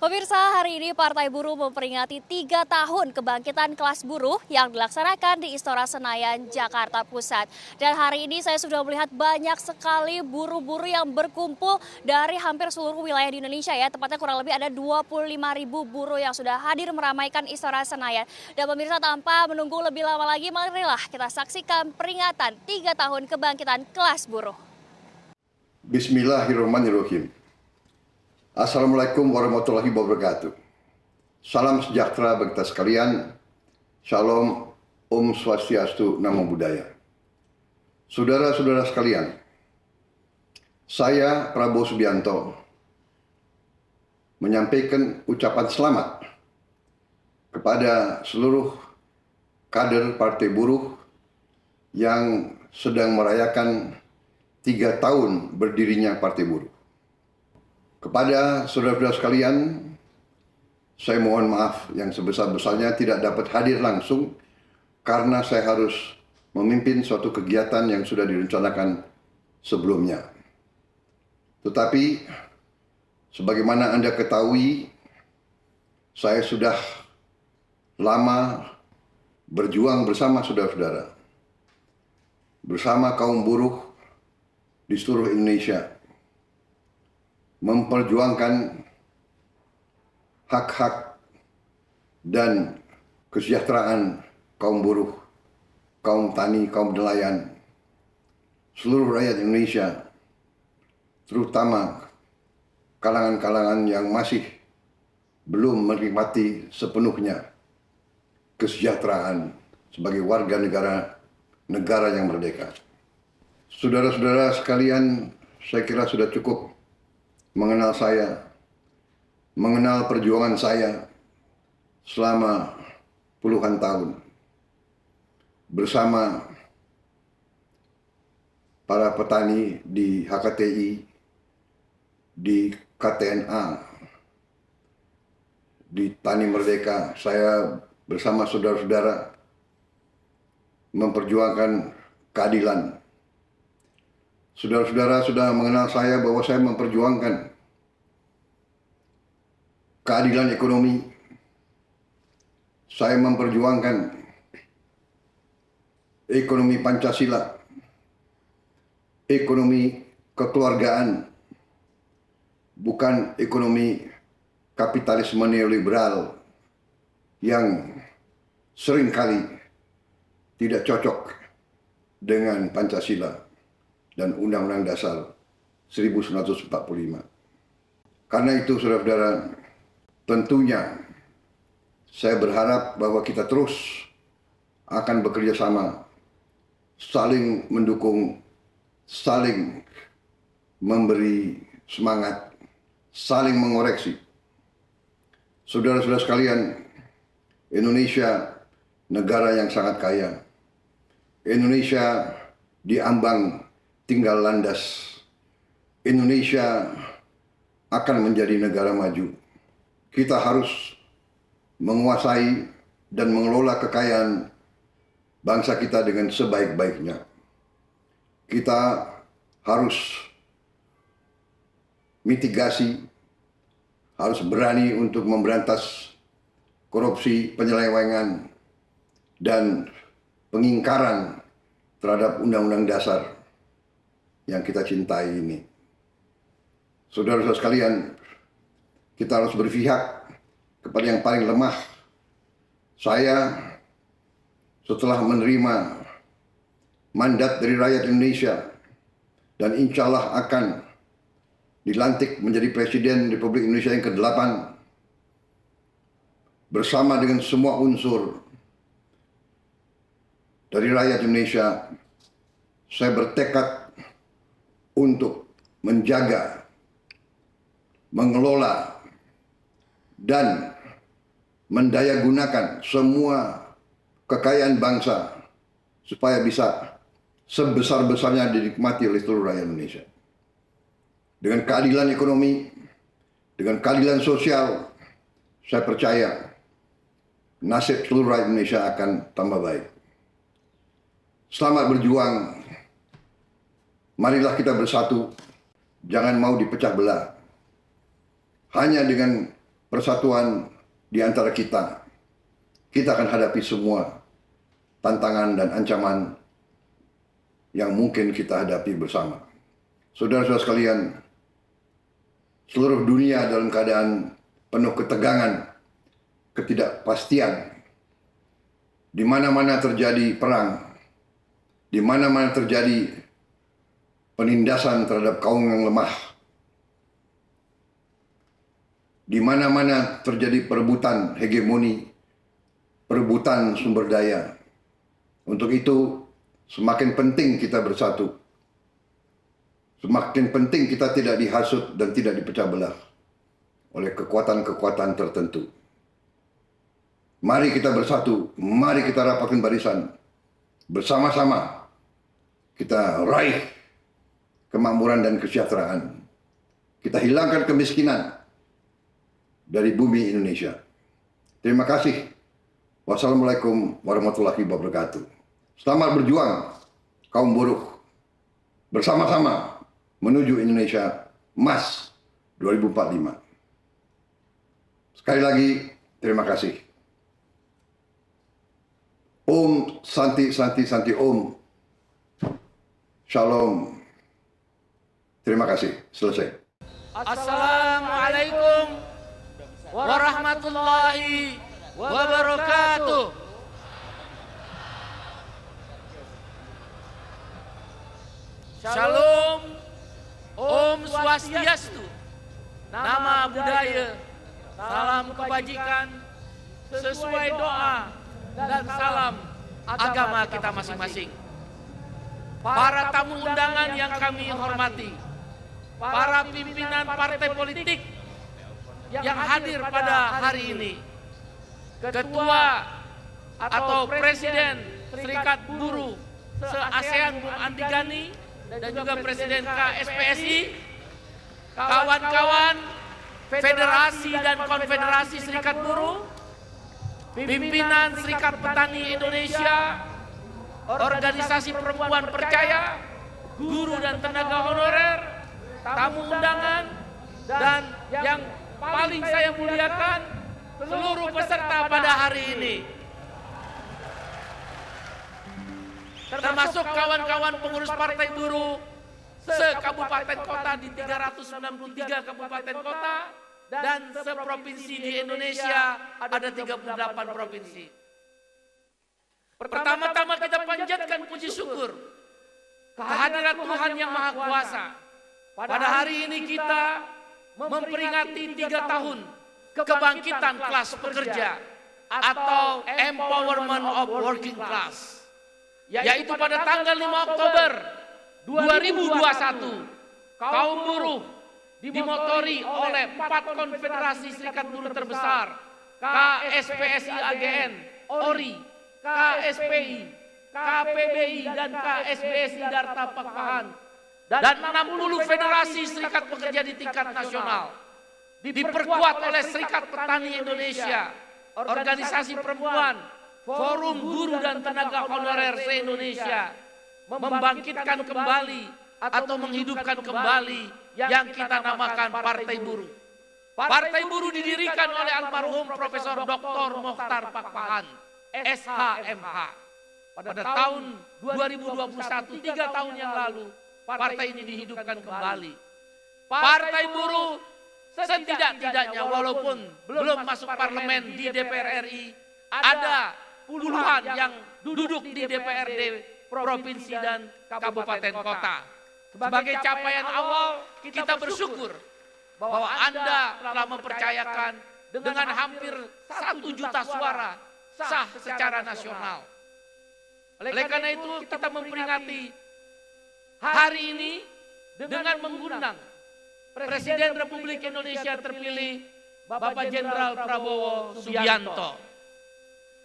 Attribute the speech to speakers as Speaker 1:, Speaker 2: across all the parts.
Speaker 1: Pemirsa, hari ini Partai Buruh memperingati 3 tahun kebangkitan kelas buruh yang dilaksanakan di Istora Senayan, Jakarta Pusat. Dan hari ini saya sudah melihat banyak sekali buruh-buruh yang berkumpul dari hampir seluruh wilayah di Indonesia ya. Tepatnya kurang lebih ada 25.000 buruh yang sudah hadir meramaikan Istora Senayan. Dan pemirsa, tanpa menunggu lebih lama lagi, marilah kita saksikan peringatan 3 tahun kebangkitan kelas buruh.
Speaker 2: Bismillahirrahmanirrahim. Assalamualaikum warahmatullahi wabarakatuh. Salam sejahtera bagi kita sekalian. Shalom, Om Swastiastu, Namo Buddhaya. Saudara-saudara sekalian, saya Prabowo Subianto menyampaikan ucapan selamat kepada seluruh kader Partai Buruh yang sedang merayakan 3 tahun berdirinya Partai Buruh. Kepada saudara-saudara sekalian, saya mohon maaf yang sebesar-besarnya tidak dapat hadir langsung karena saya harus memimpin suatu kegiatan yang sudah direncanakan sebelumnya. Tetapi, sebagaimana Anda ketahui, saya sudah lama berjuang bersama saudara-saudara, bersama kaum buruh di seluruh Indonesia, memperjuangkan hak-hak dan kesejahteraan kaum buruh, kaum tani, kaum nelayan, seluruh rakyat Indonesia, terutama kalangan-kalangan yang masih belum menikmati sepenuhnya kesejahteraan sebagai warga negara yang merdeka. Saudara-saudara sekalian, saya kira sudah cukup mengenal saya, mengenal perjuangan saya selama puluhan tahun bersama para petani di HKTI, di KTNA, di Tani Merdeka. Saya bersama saudara-saudara memperjuangkan keadilan. Saudara-saudara sudah mengenal saya bahwa saya memperjuangkan keadilan ekonomi. Saya memperjuangkan ekonomi Pancasila, ekonomi kekeluargaan, bukan ekonomi kapitalisme neoliberal yang seringkali tidak cocok dengan Pancasila dan Undang-Undang Dasar 1945. Karena itu, saudara-saudara, tentunya saya berharap bahwa kita terus akan bekerja sama, saling mendukung, saling memberi semangat, saling mengoreksi. Saudara-saudara sekalian, Indonesia negara yang sangat kaya. Indonesia diambang tinggal landas. Indonesia akan menjadi negara maju. Kita harus menguasai dan mengelola kekayaan bangsa kita dengan sebaik-baiknya. Kita harus mitigasi, harus berani untuk memberantas korupsi, penyelewengan, dan pengingkaran terhadap Undang-Undang Dasar yang kita cintai ini. Saudara-saudara sekalian, kita harus berpihak kepada yang paling lemah. Saya setelah menerima mandat dari rakyat Indonesia dan insya Allah akan dilantik menjadi Presiden Republik Indonesia yang ke-8 bersama dengan semua unsur dari rakyat Indonesia. Saya bertekad untuk menjaga, mengelola, dan mendayagunakan semua kekayaan bangsa supaya bisa sebesar-besarnya dinikmati oleh seluruh rakyat Indonesia. Dengan keadilan ekonomi, dengan keadilan sosial, saya percaya nasib seluruh rakyat Indonesia akan tambah baik. Selamat berjuang. Marilah kita bersatu, jangan mau dipecah belah. hanya dengan persatuan di antara kita akan hadapi semua tantangan dan ancaman yang mungkin kita hadapi bersama. Saudara-saudara sekalian, seluruh dunia dalam keadaan penuh ketegangan, ketidakpastian. Di mana-mana terjadi perang, di mana-mana terjadi penindasan terhadap kaum yang lemah, di mana-mana terjadi perebutan hegemoni, perebutan sumber daya. Untuk itu, semakin penting kita bersatu. Semakin penting kita tidak dihasut dan tidak dipecah belah oleh kekuatan-kekuatan tertentu. Mari kita bersatu, mari kita rapatkan barisan. Bersama-sama kita raih kemakmuran dan kesejahteraan. Kita hilangkan kemiskinan dari bumi Indonesia. Terima kasih. Wassalamualaikum warahmatullahi wabarakatuh. Selamat berjuang, kaum buruh. Bersama-sama menuju Indonesia Emas 2045. Sekali lagi, terima kasih. Om Santi Santi Santi Om. Shalom. Terima kasih. Selesai.
Speaker 3: Assalamualaikum warahmatullahi wabarakatuh. Shalom, Om Swastiastu, nama budaya, salam kebajikan, sesuai doa dan salam agama kita masing-masing. Para tamu undangan yang kami hormati, para pimpinan partai politik yang hadir pada hari ini, Ketua atau Presiden Serikat Buruh se-ASEAN Bung Andi Gani, dan juga Presiden KSPSI, kawan-kawan Federasi dan Konfederasi Serikat Buruh, pimpinan Serikat Petani Indonesia, Organisasi Perempuan Percaya, guru dan tenaga honorer, tamu undangan, dan yang paling saya muliakan, seluruh peserta pada hari ini. Termasuk kawan-kawan pengurus Partai Buruh se-kabupaten kota di 393 kabupaten kota dan seprovinsi di Indonesia ada 38 provinsi. Pertama-tama kita panjatkan puji syukur kehadiran Tuhan Yang Maha Kuasa. Pada hari ini kita memperingati 3 tahun kebangkitan kelas pekerja atau Empowerment of Working Class, yaitu pada tanggal 5 Oktober 2021, kaum buruh dimotori oleh 4 konfederasi serikat buruh terbesar, KSPSI AGN, ORI, KSPI, KPBI, dan KSBSI Darta Pakpahan, dan 60 federasi serikat pekerja di tingkat nasional, diperkuat oleh Serikat Petani Indonesia, Organisasi Perempuan, Forum Guru dan Tenaga Honorer se-Indonesia, membangkitkan kembali atau menghidupkan kembali yang kita namakan Partai Buruh. Partai Buruh didirikan oleh almarhum Profesor Dr. Mokhtar Pakpahan, SHMH. Pada tahun 2021, 3 tahun yang lalu, partai ini dihidupkan kembali. Partai Buruh setidak-tidaknya walaupun belum masuk parlemen di DPR RI, ada puluhan yang duduk di DPRD provinsi dan kabupaten kota. Sebagai capaian awal, kita bersyukur bahwa Anda telah mempercayakan dengan hampir 1 juta suara sah secara nasional. Oleh karena itu kita memperingati hari ini dengan mengundang Presiden Republik Indonesia terpilih Bapak Jenderal Prabowo Subianto.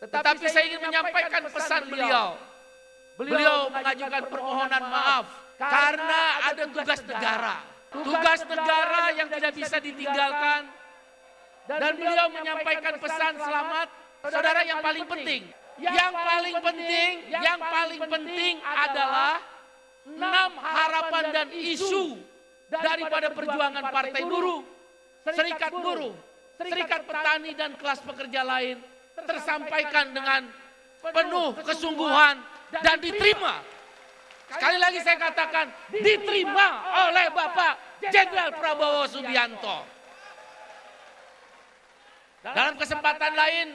Speaker 3: Tetapi saya ingin menyampaikan pesan beliau. Beliau mengajukan permohonan maaf karena ada tugas negara. Tugas negara yang tidak bisa ditinggalkan. Dan beliau menyampaikan pesan selamat. Saudara, yang paling penting. Yang paling penting adalah 6 harapan dan isu daripada perjuangan Partai Buruh. serikat buruh, serikat petani dan kelas pekerja lain tersampaikan dengan penuh kesungguhan dan diterima. Sekali lagi saya katakan, diterima oleh Bapak Jenderal Prabowo Subianto. Dalam kesempatan lain,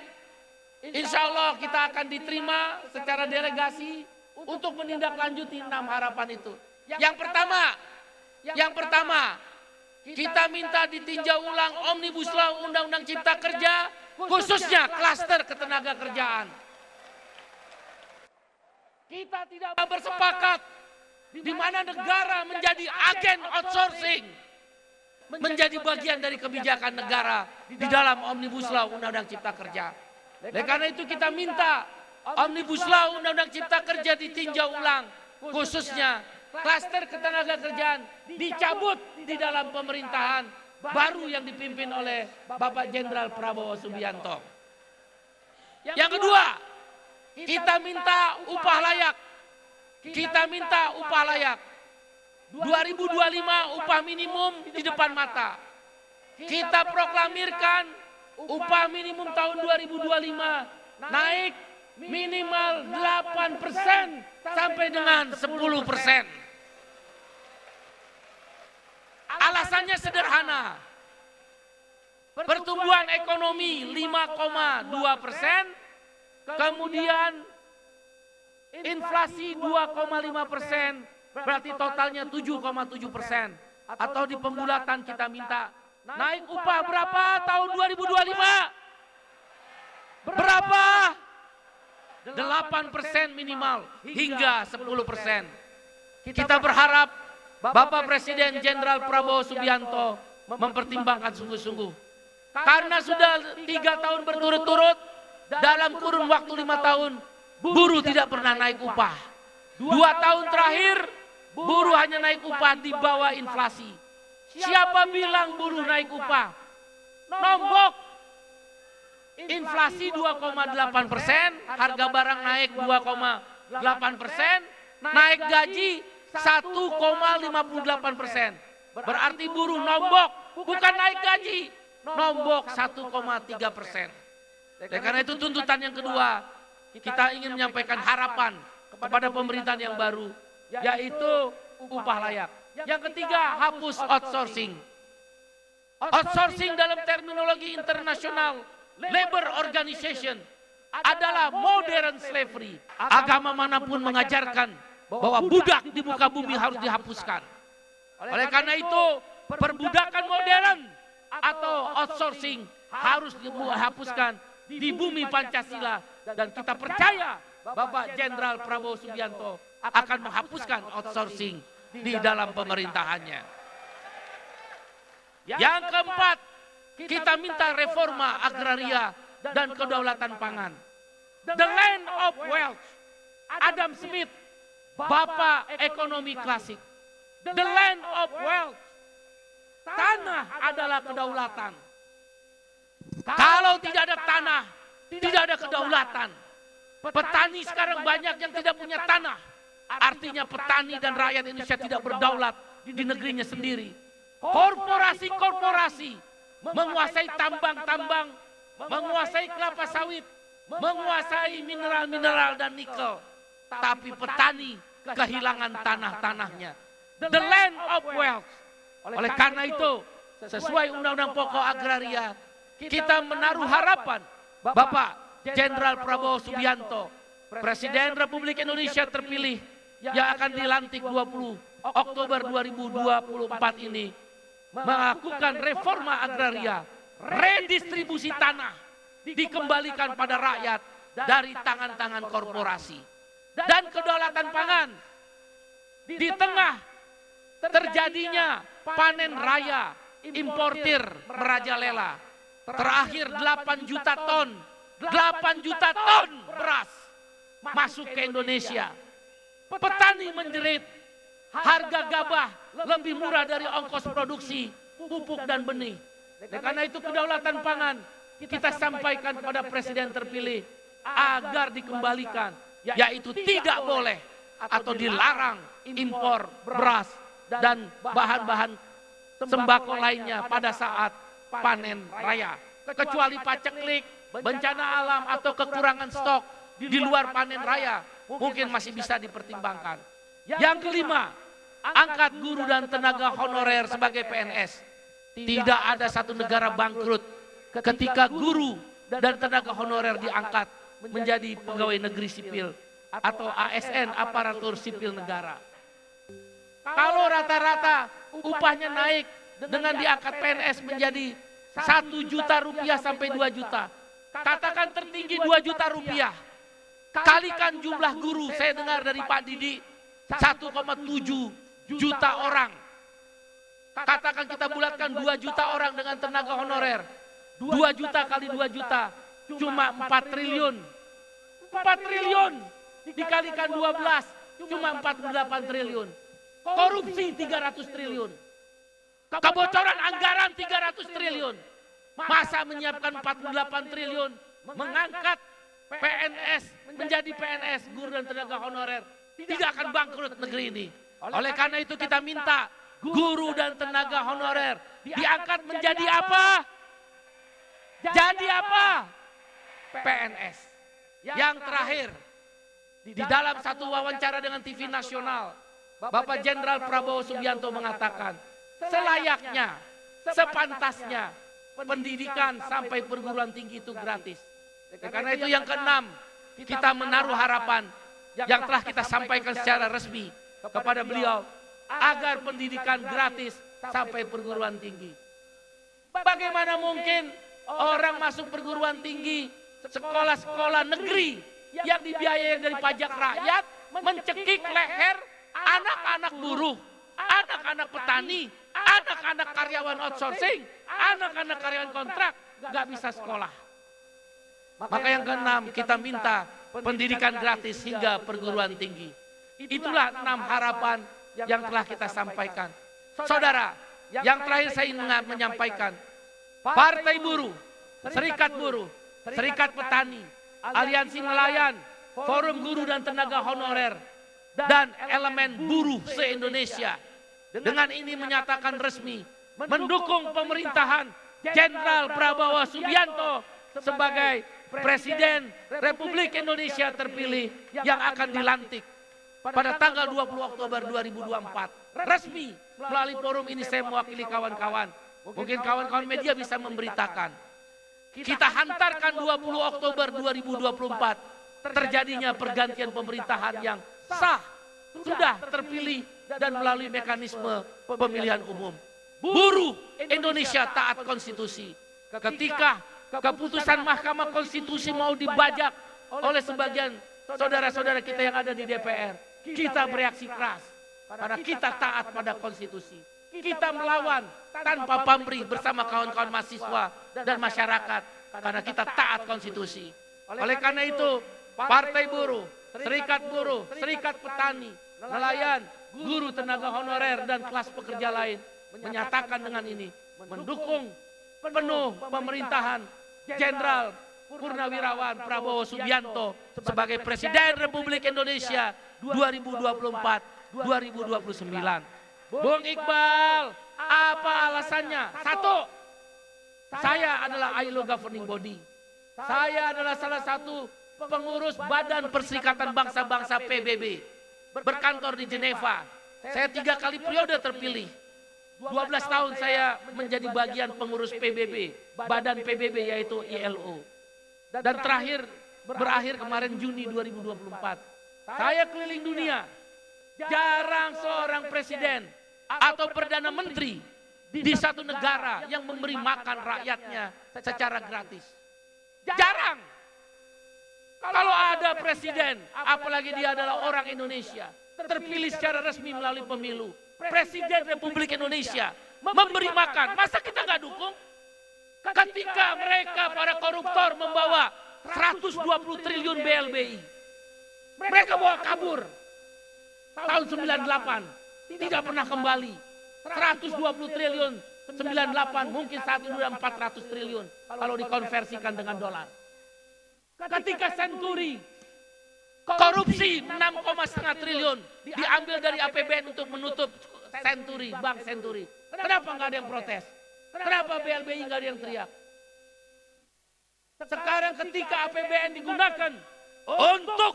Speaker 3: insya Allah kita akan diterima secara delegasi untuk menindaklanjuti 6 harapan itu. Yang pertama, kita minta ditinjau ulang Omnibus Law Undang-Undang Cipta Kerja, khususnya klaster ketenaga kerjaan. Kita tidak bersepakat di mana negara menjadi agen outsourcing, menjadi bagian dari kebijakan negara di dalam Omnibus Law Undang-Undang Cipta Kerja. Oleh karena itu kita minta Omnibus Law Undang-Undang Cipta Kerja ditinjau ulang, khususnya klaster ketenaga kerjaan dicabut di dalam pemerintahan baru yang dipimpin oleh Bapak Jenderal Prabowo Subianto. Yang kedua, kita minta upah layak. Kita minta upah layak. 2025 upah minimum di depan mata. Kita proklamirkan upah minimum tahun 2025 naik minimal 8% sampai dengan 10%. Alasannya sederhana. Pertumbuhan ekonomi 5,2%, kemudian inflasi 2,5%, berarti totalnya 7,7%. Atau di pembulatan kita minta naik upah berapa tahun 2025? Berapa? 8% minimal hingga 10%. Kita berharap Bapak Presiden Jenderal Prabowo Subianto mempertimbangkan sungguh-sungguh. Karena sudah 3 tahun berturut-turut, dalam kurun waktu 5 tahun, buruh tidak pernah naik upah. 2 tahun terakhir, buruh hanya naik upah di bawah inflasi. Siapa bilang buruh naik upah? Nombok. Inflasi 2,8%, harga barang naik 2,8%, naik gaji 1,58%. Berarti buruh nombok, bukan naik gaji, nombok 1,3%. Karena itu tuntutan yang kedua, kita ingin menyampaikan harapan kepada pemerintahan yang baru, yaitu upah layak. Yang ketiga, hapus outsourcing. Outsourcing dalam terminologi internasional, labor organization, adalah modern slavery. Agama manapun mengajarkan bahwa budak di muka bumi harus dihapuskan. Oleh karena itu, perbudakan modern atau outsourcing harus dihapuskan di bumi Pancasila. Dan kita percaya Bapak Jenderal Prabowo Subianto akan menghapuskan outsourcing di dalam pemerintahannya. Yang keempat, kita minta reforma agraria dan kedaulatan pangan. The land of wealth. Adam Smith, Bapak ekonomi klasik. The land of wealth. Tanah adalah kedaulatan. Kalau tidak ada tanah, tidak ada kedaulatan. Petani sekarang banyak yang tidak punya tanah. Artinya petani dan rakyat Indonesia tidak berdaulat di negerinya sendiri. Korporasi-korporasi menguasai tambang-tambang, menguasai kelapa sawit, menguasai mineral-mineral dan nikel. Tapi petani kehilangan tanah-tanahnya. The land of wealth. Oleh karena itu, sesuai Undang-Undang Pokok Agraria, kita menaruh harapan Bapak Jenderal Prabowo Subianto, Presiden Republik Indonesia terpilih yang akan dilantik 20 Oktober 2024 ini, melakukan reforma agraria, redistribusi tanah, dikembalikan pada rakyat dari tangan-tangan korporasi. Dan kedaulatan pangan, di tengah terjadinya panen raya, importir merajalela. Terakhir 8 juta ton beras masuk ke Indonesia. Petani menjerit, harga gabah lebih murah dari ongkos produksi pupuk dan benih. Karena itu kedaulatan pangan kita sampaikan kepada Presiden terpilih agar dikembalikan, yaitu tidak boleh atau dilarang impor beras dan bahan-bahan sembako lainnya pada saat panen raya. Kecuali paceklik, bencana alam atau kekurangan stok di luar panen raya, mungkin masih bisa dipertimbangkan. Yang kelima, angkat guru dan tenaga honorer sebagai PNS. Tidak ada satu negara bangkrut ketika guru dan tenaga honorer diangkat menjadi pegawai negeri sipil atau ASN, aparatur sipil negara. Kalau rata-rata upahnya naik dengan diangkat PNS menjadi 1 juta rupiah sampai 2 juta. Katakan tertinggi 2 juta rupiah. Kalikan jumlah guru, saya dengar dari Pak Didi 1,7 juta orang. Katakan kita bulatkan 2 juta orang dengan tenaga honorer. 2 juta kali 2 juta cuma 4 triliun. 4 triliun dikalikan 12 cuma 48 triliun. Korupsi 300 triliun. Kebocoran anggaran 300 triliun. Masa menyiapkan 48 triliun mengangkat PNS menjadi PNS, guru dan tenaga honorer, tidak akan bangkrut negeri ini. Oleh karena itu kita minta guru dan tenaga honorer diangkat menjadi apa? Jadi apa? PNS. Yang terakhir, di dalam satu wawancara dengan TV nasional, Bapak Jenderal Prabowo Subianto mengatakan, selayaknya, sepantasnya, pendidikan sampai perguruan tinggi itu gratis. Karena itu yang keenam, kita menaruh harapan yang telah kita sampaikan secara resmi kepada beliau, agar pendidikan gratis sampai perguruan tinggi. Bagaimana mungkin orang masuk perguruan tinggi, sekolah-sekolah negeri yang dibiayai dari pajak rakyat, mencekik leher anak-anak buruh, anak-anak petani, anak-anak karyawan outsourcing, anak-anak karyawan kontrak, gak bisa sekolah. Maka yang keenam, kita minta pendidikan gratis hingga perguruan tinggi. Itulah 6 harapan yang telah kita sampaikan. Saudara, yang terakhir saya ingin menyampaikan, Partai Buruh, Serikat Petani, Aliansi Nelayan, Forum Guru dan Tenaga Honorer, dan elemen buruh se-Indonesia dengan ini menyatakan resmi mendukung pemerintahan Jenderal Prabowo Subianto sebagai Presiden Republik Indonesia terpilih yang akan dilantik pada tanggal 20 Oktober 2024. Resmi melalui forum ini saya mewakili kawan-kawan. Mungkin kawan-kawan media bisa memberitakan. Kita hantarkan 20 Oktober 2024 terjadinya pergantian pemerintahan yang sah, sudah terpilih dan melalui mekanisme pemilihan umum. Buruh Indonesia taat konstitusi. Ketika keputusan Mahkamah Konstitusi mau dibajak oleh sebagian saudara-saudara kita yang ada di DPR, kita bereaksi keras karena kita taat pada konstitusi. Kita melawan tanpa pamrih bersama kawan-kawan mahasiswa dan masyarakat karena kita taat konstitusi. Oleh karena itu, Partai Buruh, Serikat Petani, Nelayan, Guru Tenaga Honorer dan kelas pekerja lain menyatakan dengan ini mendukung penuh pemerintahan Jenderal Purnawirawan Prabowo Subianto sebagai Presiden Republik Indonesia 2024-2029. Bung Iqbal, apa alasannya? 1, saya adalah ILO governing body. Saya adalah salah satu pengurus Badan Perserikatan Bangsa-Bangsa PBB. Berkantor di Jeneva. Saya 3 kali periode terpilih. 12 tahun saya menjadi bagian pengurus PBB, Badan PBB yaitu ILO. Dan berakhir kemarin Juni 2024. Saya keliling dunia. Jarang seorang presiden atau perdana menteri di satu negara yang memberi makan rakyatnya secara gratis. Jarang. Kalau ada presiden, apalagi dia adalah orang Indonesia, terpilih secara resmi melalui pemilu, Presiden Republik Indonesia memberi makan, masa kita nggak dukung? Ketika mereka para koruptor membawa 120 triliun BLBI, mereka bawa kabur tahun 98. Tidak pernah kembali. 120 triliun 98 mungkin saat ini sudah 400 triliun kalau dikonversikan dengan dolar. Ketika Senturi korupsi 6,5 triliun diambil dari APBN untuk menutup Senturi, Bank Senturi. Kenapa nggak ada yang protes? Kenapa BLBI nggak ada yang teriak? Sekarang ketika APBN digunakan untuk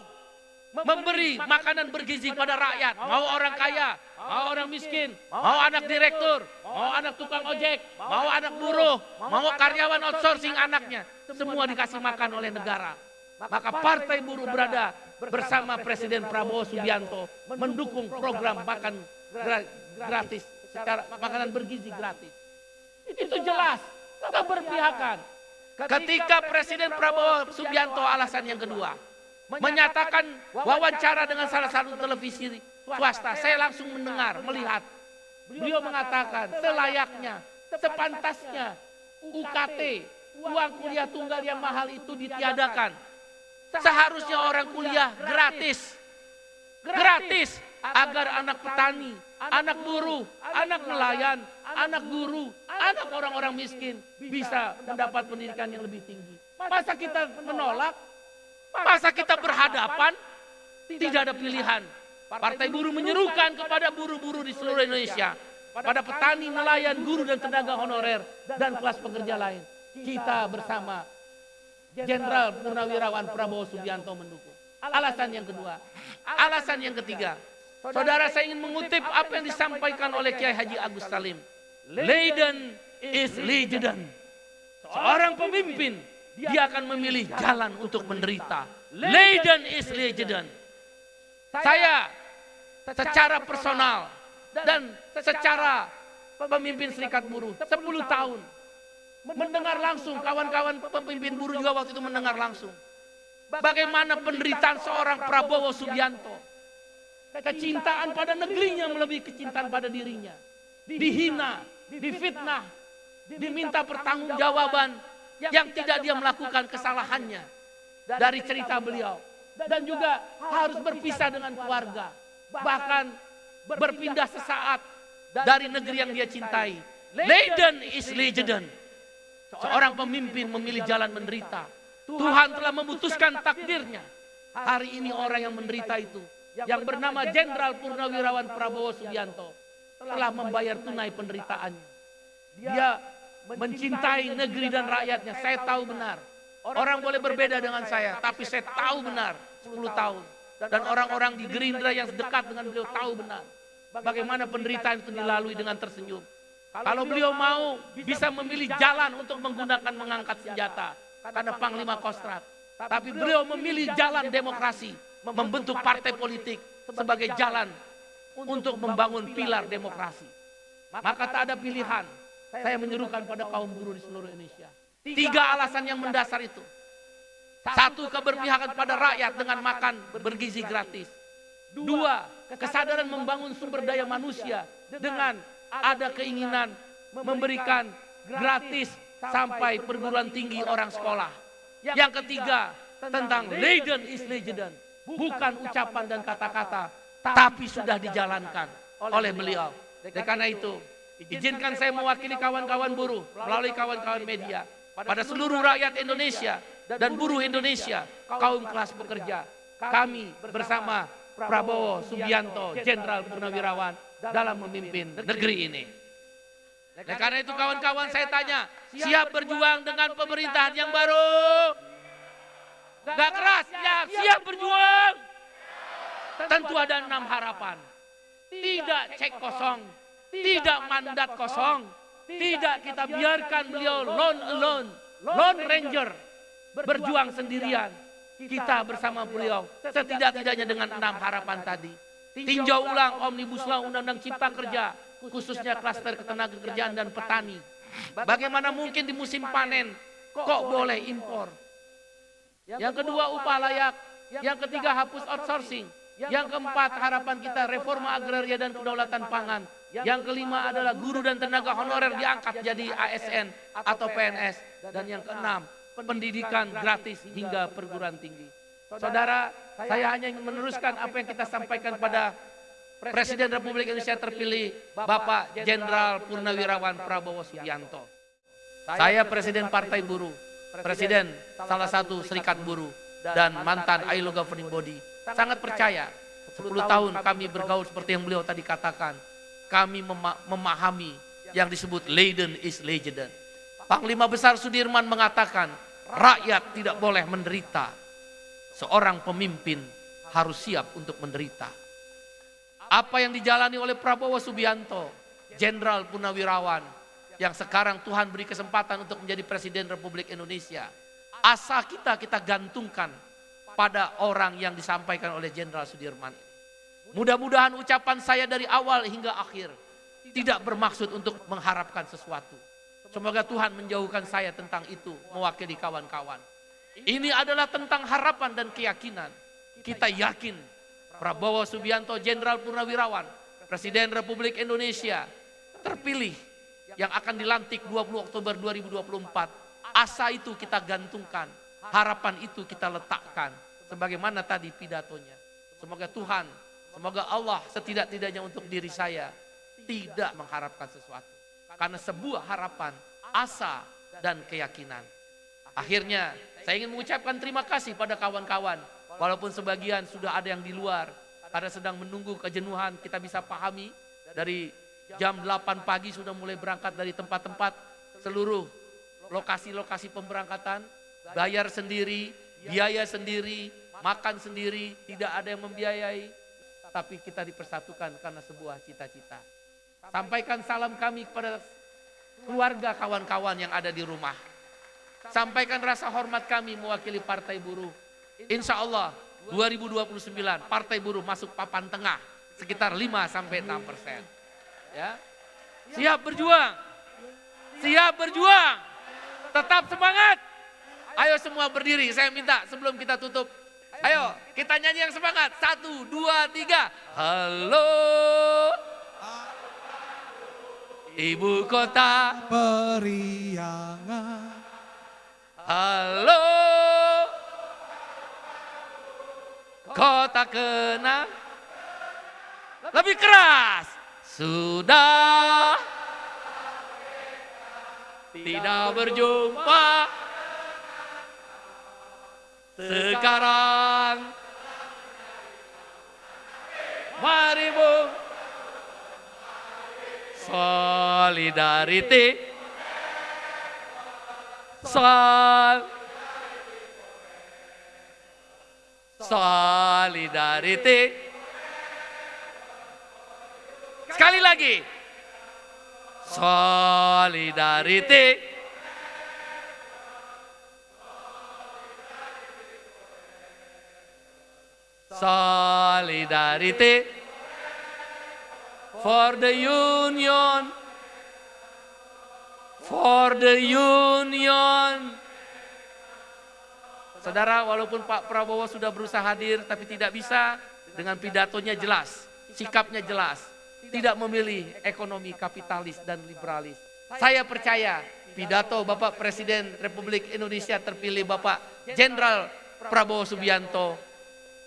Speaker 3: memberi makanan bergizi pada rakyat, mau orang kaya, mau orang miskin, mau anak direktur, mau anak tukang ojek, mau anak buruh, mau karyawan outsourcing anaknya, semua dikasih makan oleh negara. Maka Partai Buruh berada bersama Presiden Prabowo Subianto mendukung program makan gratis, secara makanan bergizi gratis. Itu jelas keberpihakan. Ketika Presiden Prabowo Subianto alasan yang kedua, menyatakan wawancara dengan salah satu televisi swasta, saya langsung mendengar, melihat. Beliau mengatakan selayaknya, sepantasnya UKT, uang kuliah tunggal yang mahal itu ditiadakan. Seharusnya orang kuliah gratis. Gratis agar anak petani, anak buruh, anak nelayan, anak guru, anak orang-orang miskin bisa mendapat pendidikan yang lebih tinggi. Masa kita menolak? Masa kita berhadapan? Tidak ada pilihan. Partai Buruh menyerukan kepada buruh-buruh di seluruh Indonesia, pada petani, nelayan, guru dan tenaga honorer dan kelas pekerja lain. Kita bersama Jenderal Purnawirawan Prabowo Subianto mendukung. Alasan yang kedua. Alasan yang ketiga. Saudara, saya ingin mengutip apa yang disampaikan oleh Kiai Haji Agus Salim. Leiden is legend. Seorang pemimpin, dia akan memilih jalan untuk menderita. Leiden is legend. Saya secara personal dan secara pemimpin Serikat Buruh 10 tahun mendengar langsung, kawan-kawan pemimpin buruh juga waktu itu mendengar langsung bagaimana penderitaan seorang Prabowo Subianto. Kecintaan pada negerinya melebihi kecintaan pada dirinya. Dihina, difitnah, diminta pertanggungjawaban yang tidak dia melakukan kesalahannya dari cerita beliau. Dan juga harus berpisah dengan keluarga. Bahkan berpindah sesaat dari negeri yang dia cintai. Leiden is legend. Seorang pemimpin memilih jalan menderita. Tuhan telah memutuskan takdirnya. Hari ini orang yang menderita itu, yang bernama Jenderal Purnawirawan Prabowo Subianto, telah membayar tunai penderitaannya. Dia mencintai negeri dan rakyatnya. Saya tahu benar. Orang boleh berbeda dengan saya, tapi saya tahu benar 10 tahun. Dan orang-orang di Gerindra yang dekat dengan beliau tahu benar bagaimana penderitaan itu dilalui dengan tersenyum. Kalau beliau mau bisa memilih jalan untuk mengangkat senjata karena Panglima Kostrat. Tapi beliau memilih jalan demokrasi, membentuk partai politik sebagai jalan untuk membangun pilar demokrasi. Maka tak ada pilihan. Saya menyerukan pada kaum buruh di seluruh Indonesia. 3 alasan yang mendasar itu. 1, keberpihakan pada rakyat dengan makan bergizi gratis. 2, kesadaran membangun sumber daya manusia dengan ada keinginan memberikan gratis sampai perguruan tinggi orang sekolah. Yang ketiga, tentang Leiden is legend. Bukan ucapan dan kata-kata, tapi sudah dijalankan oleh beliau. Karena itu, izinkan saya mewakili kawan-kawan buruh melalui kawan-kawan media pada seluruh rakyat Indonesia dan buruh Indonesia, kaum kelas pekerja. Kami bersama Prabowo Subianto, Jenderal Purnawirawan dalam memimpin negeri ini. Karena itu kawan-kawan, saya tanya, siap berjuang dengan pemerintahan yang baru? Gak keras, siap berjuang. Tentu ada 6 harapan. Tidak cek kosong, tidak mandat kosong, tidak kita biarkan beliau lone ranger, berjuang sendirian. Kita bersama beliau setidak-tidaknya dengan 6 harapan tadi. Tinjau ulang Omnibus Law Undang-Undang Cipta Kerja, khususnya klaster ketenagakerjaan dan petani. Bagaimana mungkin di musim panen kok boleh impor? Yang kedua, upah layak. Yang ketiga, hapus outsourcing. Yang keempat, harapan kita reforma agraria dan kedaulatan pangan. Yang kelima adalah guru dan tenaga honorer diangkat jadi ASN atau PNS. Dan yang keenam, pendidikan gratis hingga perguruan tinggi. Saudara, saya hanya ingin meneruskan apa yang kita sampaikan pada Presiden Republik Indonesia terpilih Bapak Jenderal Purnawirawan Prabowo Subianto. Saya Presiden Partai Buruh, Presiden salah satu serikat buruh, dan mantan ILO Governing Body. Sangat percaya, 10 tahun kami bergaul seperti yang beliau tadi katakan. Kami memahami yang disebut Leiden is Legend. Panglima Besar Sudirman mengatakan, rakyat tidak boleh menderita. Seorang pemimpin harus siap untuk menderita. Apa yang dijalani oleh Prabowo Subianto, Jenderal Purnawirawan, yang sekarang Tuhan beri kesempatan untuk menjadi Presiden Republik Indonesia. Asa kita gantungkan pada orang yang disampaikan oleh Jenderal Sudirman. Mudah-mudahan ucapan saya dari awal hingga akhir tidak bermaksud untuk mengharapkan sesuatu. Semoga Tuhan menjauhkan saya tentang itu, mewakili kawan-kawan. Ini adalah tentang harapan dan keyakinan. Kita yakin Prabowo Subianto, Jenderal Purnawirawan, Presiden Republik Indonesia, terpilih yang akan dilantik 20 Oktober 2024. Asa itu kita gantungkan, harapan itu kita letakkan. Sebagaimana tadi pidatonya. Semoga Tuhan, semoga Allah setidak-tidaknya untuk diri saya tidak mengharapkan sesuatu. Karena sebuah harapan, asa, dan keyakinan. Akhirnya saya ingin mengucapkan terima kasih pada kawan-kawan. Walaupun sebagian sudah ada yang di luar, karena sedang menunggu kejenuhan, kita bisa pahami. Dari jam 8 pagi sudah mulai berangkat dari tempat-tempat, seluruh lokasi-lokasi pemberangkatan, bayar sendiri, biaya sendiri, makan sendiri, tidak ada yang membiayai. Tapi kita dipersatukan karena sebuah cita-cita. Sampaikan salam kami kepada keluarga kawan-kawan yang ada di rumah. Sampaikan rasa hormat kami mewakili Partai Buruh. Insya Allah 2029 Partai Buruh masuk papan tengah sekitar 5-6%. Ya. Siap berjuang. Siap berjuang. Tetap semangat. Ayo semua berdiri. Saya minta sebelum kita tutup. Ayo kita nyanyi yang semangat. 1, 2, 3. Halo. Ibu kota
Speaker 4: periangan.
Speaker 3: Halo kota kenang. Lebih keras. Sudah tidak berjumpa. Sekarang mari Bung, solidarity, solidarity. Sekali lagi, solidarity. Solidarity for the union, for the union. Saudara, walaupun Pak Prabowo sudah berusaha hadir, tapi tidak bisa. Dengan pidatonya jelas, sikapnya jelas, tidak memilih ekonomi kapitalis dan liberalis. Saya percaya pidato Bapak Presiden Republik Indonesia terpilih Bapak Jenderal Prabowo Subianto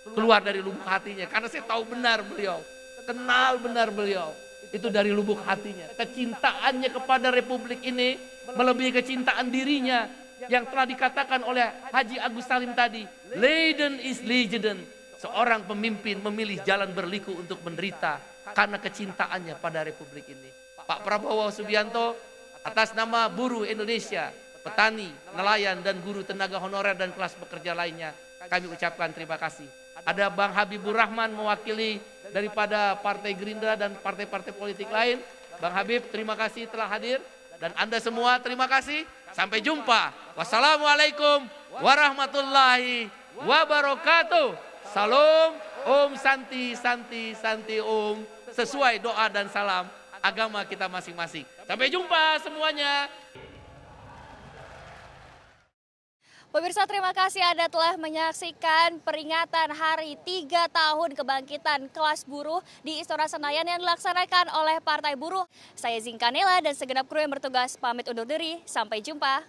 Speaker 3: keluar dari lubuk hatinya, karena saya tahu benar beliau, kenal benar beliau, itu dari lubuk hatinya. Kecintaannya kepada Republik ini melebihi kecintaan dirinya yang telah dikatakan oleh Haji Agus Salim tadi. Leiden is Legend. Seorang pemimpin memilih jalan berliku untuk menderita karena kecintaannya pada Republik ini. Pak Prabowo Subianto atas nama buruh Indonesia, petani, nelayan, dan guru tenaga honorer dan kelas pekerja lainnya, kami ucapkan terima kasih. Ada Bang Habibur Rahman mewakili daripada Partai Gerindra dan partai-partai politik lain. Bang Habib, terima kasih telah hadir. Dan Anda semua terima kasih. Sampai jumpa. Wassalamualaikum warahmatullahi wabarakatuh. Salam, Om Santi, Santi, Santi Om. Sesuai doa dan salam agama kita masing-masing. Sampai jumpa semuanya.
Speaker 1: Pemirsa, terima kasih Anda telah menyaksikan peringatan hari 3 tahun kebangkitan kelas buruh di Istora Senayan yang dilaksanakan oleh Partai Buruh. Saya Zinkanela dan segenap kru yang bertugas pamit undur diri. Sampai jumpa.